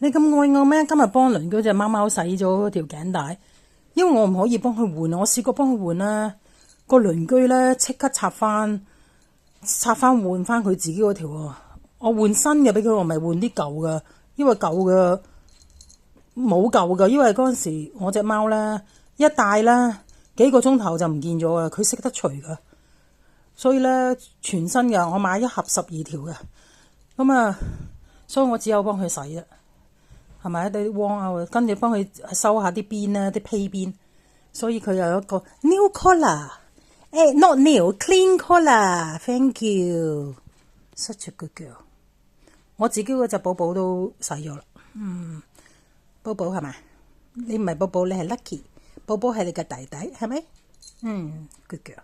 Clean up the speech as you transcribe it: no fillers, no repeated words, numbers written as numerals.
你咁愛我咩？今日幫鄰居隻貓貓洗咗條頸帶，因為我唔可以幫佢換，我試過幫佢換啦，個鄰居咧即刻插翻換翻佢自己嗰條喎。我換新嘅俾佢，我咪換啲舊嘅，因為舊嘅冇舊嘅，因為嗰陣時我隻貓咧一戴啦幾個鐘頭就唔見咗啊！佢識得除噶，所以咧全新嘅我買一盒12條嘅，咁啊，所以我只有幫佢洗啫。係咪啲汪啊？跟住幫佢收下啲邊啦，啲披邊，所以佢有一個 new collar，not new clean collar，thank you，such a good girl。我自己嗰隻寶寶都洗咗啦，寶寶係咪？你唔係寶寶，你係 Lucky， 寶寶係你嘅弟弟係咪？good girl。